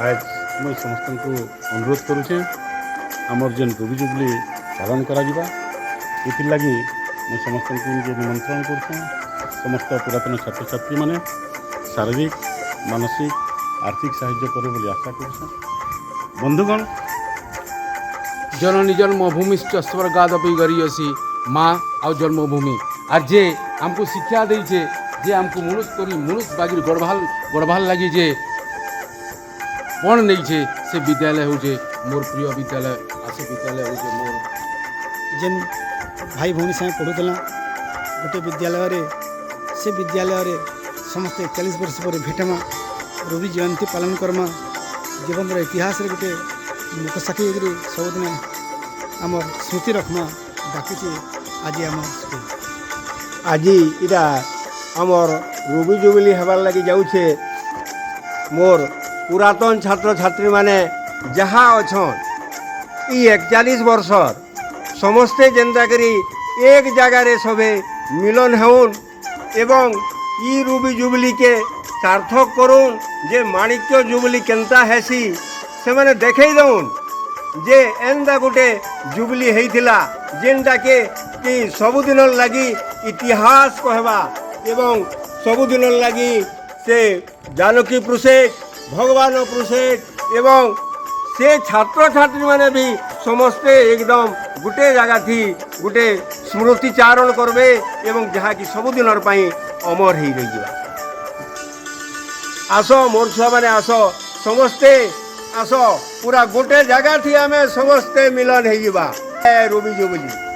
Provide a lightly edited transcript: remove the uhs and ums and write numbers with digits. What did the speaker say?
आज मुझे समस्त को अनुरोध करुचे आमर जेन रवि जुबली पालन करा लगी मुझे समस्त को निमंत्रण कर समस्त पुरातन छात्र छात्री माने शारीरिक मानसिक आर्थिक साहाय्य करे बोली आशा कर बंधुगण जननी जन्मभूमिश्च स्वर्गादपि गरीयसी माँ आउ जन्मभूमि और जे हमको शिक्षा देचे जे हमको मनुष्य करी मनुष्य बागिर गढ़भाल लगी जे पण नहीं छे से विद्यालय हो मोर प्रिय विद्यालय आसे विद्यालय हो मोर जेन भाई भौणी साथ पढ़ुला गोटे विद्यालय से विद्यालय समस्त 41 वर्ष पर भेटमा रवि जयंती पालन करमा जीवन इतिहास गोटे मुख साक्षी सबुदिन आम स्मृति रखमा डाकुचे आज आम स्कूल आज इटा आमर रवि जुबली हबार लगी जाऊे मोर पुरातन छात्र छात्री माने जहाँ अच्छन 41 वर्षर समस्ते जेनता करी एक जगार सबे मिलन होन एवं ई रवि जुबली के सार्थक करुन जे माणिक्य जुबली केनता हेसी से माने देखई दउन जे एंदा गोटे जुबली हेइथिला जेनटा के कि सबुदिन लगी इतिहास कहवा एवं सबुदिन लगी से जानकी प्रोजेक्ट भगवान प्रोजेक्ट एवं से छात्र छात्री माने भी समस्ते एकदम गोटे जगह थी गोटे स्मृतिचारण करबे एवं जहाँ कि सबुदिन अमर हो रही आस मोर छुआ मैंने आस समस्ते आस पूरा गोटे जगह थी आम समस्ते मिलन हो रवि जुबली।